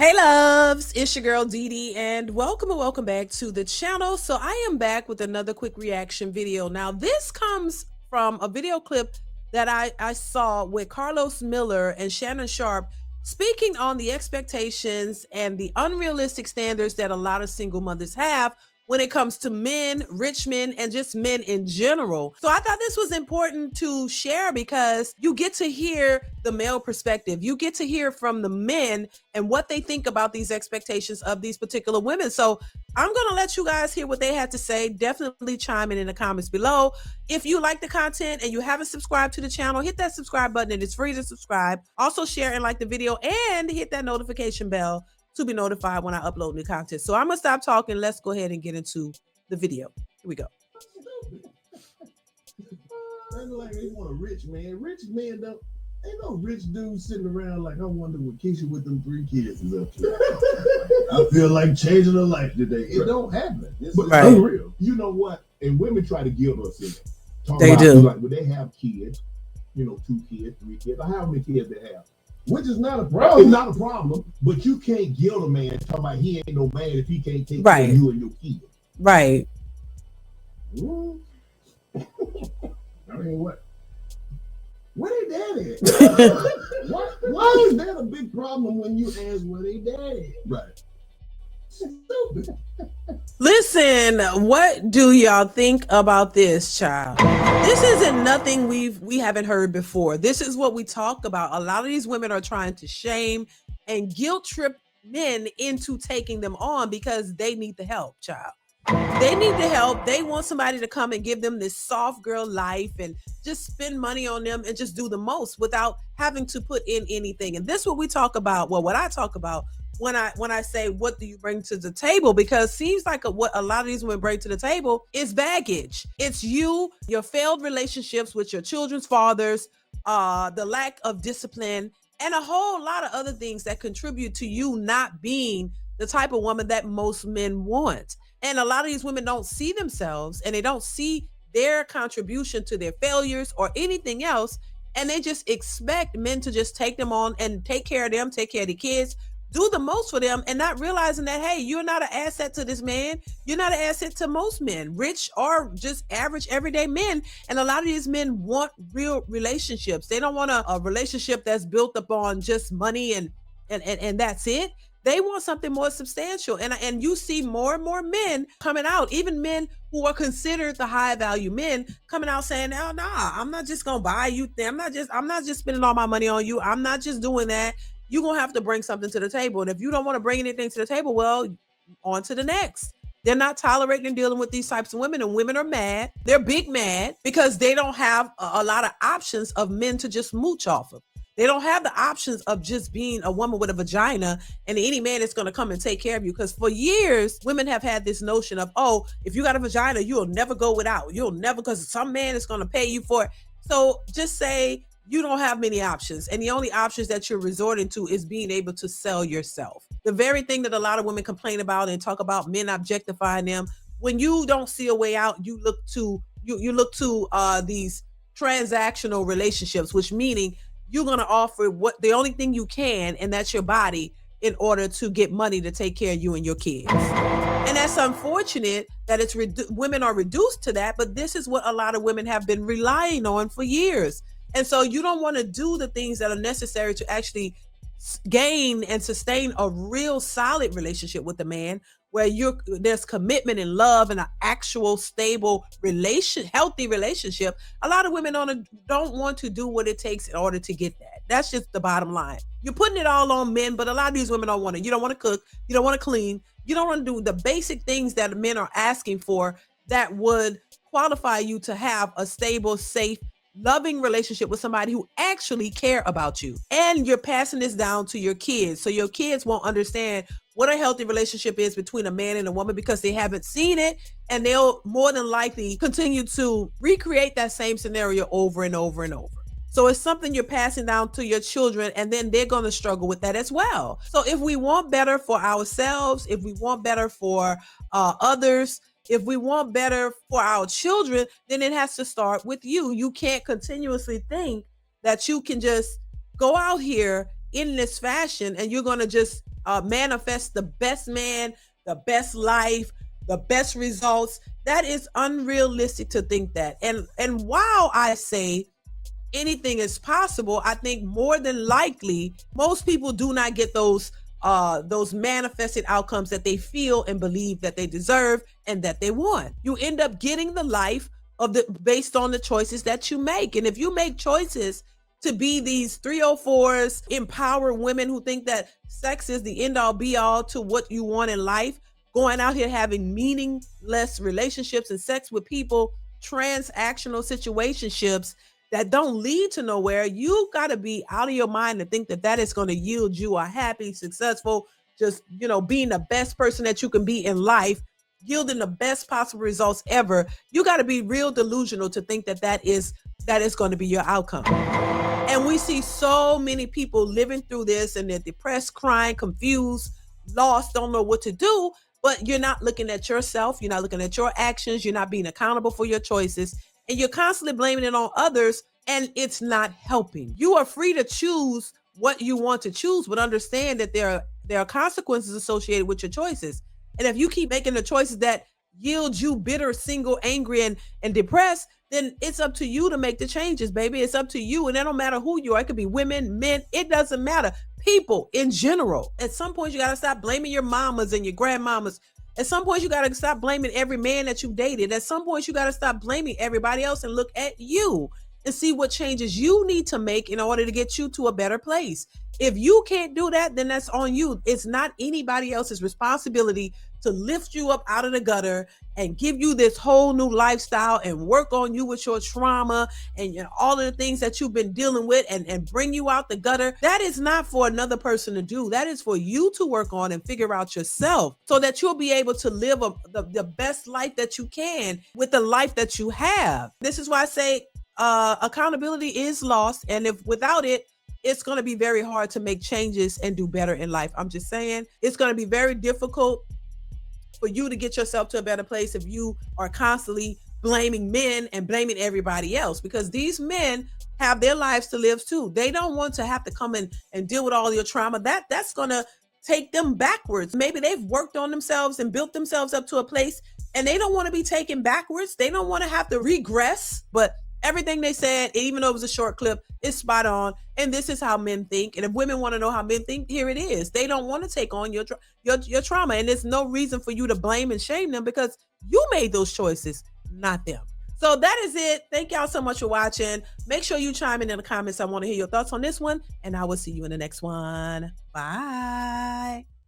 Hey loves, it's your girl DeeDee and welcome back to the channel. So I am back with another quick reaction video. Now this comes from a video clip that I saw with Carlos Miller and Shannon Sharpe speaking on the expectations and the unrealistic standards that a lot of single mothers have when it comes to men, rich men, and just men in general. So I thought this was important to share because you get to hear the male perspective. You get to hear from the men and what they think about these expectations of these particular women. So I'm going to let you guys hear what they had to say. Definitely chime in the comments below. If you like the content and you haven't subscribed to the channel, hit that subscribe button. It is free to subscribe. Also share and like the video and hit that notification bell to be notified when I upload new content. So I'm going to stop talking. Let's go ahead and get into the video. Here we go. Like they want a rich man. Rich men don't. Ain't no rich dude sitting around like, I wonder what Keisha with them 3 kids is up to. I feel like changing her life today. It don't happen. It's unreal. You know what? And women try to guilt us in it. They do. Like, when they have kids, 2 kids, 3 kids, or how many kids they have. Which is not a problem. It's not a problem, but you can't guilt a man talking about he ain't no man if he can't take care of you and your kids. Right. I mean, what? Where they daddy at? why is that a big problem when you ask where they daddy at? Right. Stupid. Listen, what do y'all think about this, child? This isn't nothing we haven't heard before. This is what we talk about. A lot of these women are trying to shame and guilt trip men into taking them on because they need the help, child. They need the help. They want somebody to come and give them this soft girl life and just spend money on them and just do the most without having to put in anything. And this is what we talk about. Well, what I talk about when I say, what do you bring to the table? Because it seems like what a lot of these women bring to the table is baggage. It's your failed relationships with your children's fathers, the lack of discipline, and a whole lot of other things that contribute to you not being the type of woman that most men want. And a lot of these women don't see themselves and they don't see their contribution to their failures or anything else. And they just expect men to just take them on and take care of them, take care of the kids, do the most for them, and not realizing that, hey, you're not an asset to this man. You're not an asset to most men, rich or just average everyday men. And a lot of these men want real relationships. They don't want a relationship that's built upon just money and that's it. They want something more substantial. And you see more and more men coming out, even men who are considered the high value men coming out saying, oh, nah, I'm not just going to buy you. I'm not just spending all my money on you. I'm not just doing that. You're going to have to bring something to the table. And if you don't want to bring anything to the table, well, on to the next. They're not tolerating and dealing with these types of women, and women are mad. They're big mad because they don't have a lot of options of men to just mooch off of. They don't have the options of just being a woman with a vagina and any man is going to come and take care of you. Because for years, women have had this notion of, oh, if you got a vagina, you'll never go without. You'll never, because some man is going to pay you for it. So just say you don't have many options. And the only options that you're resorting to is being able to sell yourself. The very thing that a lot of women complain about and talk about men objectifying them. When you don't see a way out, you look to these transactional relationships, which meaning you're going to offer what the only thing you can, and that's your body, in order to get money to take care of you and your kids. And that's unfortunate that women are reduced to that, but this is what a lot of women have been relying on for years. And so you don't want to do the things that are necessary to actually gain and sustain a real solid relationship with the man, where there's commitment and love and an actual stable healthy relationship. A lot of women don't want to do what it takes in order to get that. That's just the bottom line. You're putting it all on men, but a lot of these women don't want it. You don't want to cook. You don't want to clean. You don't want to do the basic things that men are asking for that would qualify you to have a stable, safe, loving relationship with somebody who actually care about you. And you're passing this down to your kids. So your kids won't understand what a healthy relationship is between a man and a woman because they haven't seen it, and they'll more than likely continue to recreate that same scenario over and over and over. So it's something you're passing down to your children, and then they're going to struggle with that as well. So if we want better for ourselves, if we want better for others, if we want better for our children, then it has to start with you. You can't continuously think that you can just go out here in this fashion and you're going to just manifest the best man, the best life, the best results. That is unrealistic to think that. And while I say anything is possible, I think more than likely most people do not get those manifested outcomes that they feel and believe that they deserve and that they want. You end up getting the life based on the choices that you make. And if you make choices to be these 304s, empower women who think that sex is the end all be all to what you want in life, going out here having meaningless relationships and sex with people, transactional situationships that don't lead to nowhere, you got to be out of your mind to think that that is going to yield you a happy, successful, just, being the best person that you can be in life, yielding the best possible results ever. You got to be real delusional to think that is going to be your outcome. And we see so many people living through this and they're depressed, crying, confused, lost, don't know what to do, but you're not looking at yourself. You're not looking at your actions. You're not being accountable for your choices. And you're constantly blaming it on others, and it's not helping. You are free to choose what you want to choose, but understand that there are consequences associated with your choices. And if you keep making the choices that yield you bitter, single, angry, and depressed, then it's up to you to make the changes, baby. It's up to you. And it don't matter who you are. It could be women, men. It doesn't matter. People in general. At some point, you got to stop blaming your mamas and your grandmamas. At some point, you got to stop blaming every man that you dated. At some point, you got to stop blaming everybody else and look at you and see what changes you need to make in order to get you to a better place. If you can't do that, then that's on you. It's not anybody else's responsibility to lift you up out of the gutter and give you this whole new lifestyle and work on you with your trauma and all of the things that you've been dealing with and bring you out the gutter. That is not for another person to do. That is for you to work on and figure out yourself so that you'll be able to live the best life that you can with the life that you have. This is why I say accountability is lost. And if without it, it's going to be very hard to make changes and do better in life. I'm just saying it's going to be very difficult for you to get yourself to a better place if you are constantly blaming men and blaming everybody else, because these men have their lives to live too. They don't want to have to come in and deal with all your trauma. That's going to take them backwards. Maybe they've worked on themselves and built themselves up to a place and they don't want to be taken backwards. They don't want to have to regress, but everything they said, even though it was a short clip, is spot on. And this is how men think. And if women want to know how men think, here it is. They don't want to take on your trauma. And there's no reason for you to blame and shame them because you made those choices, not them. So that is it. Thank y'all so much for watching. Make sure you chime in the comments. I want to hear your thoughts on this one. And I will see you in the next one. Bye.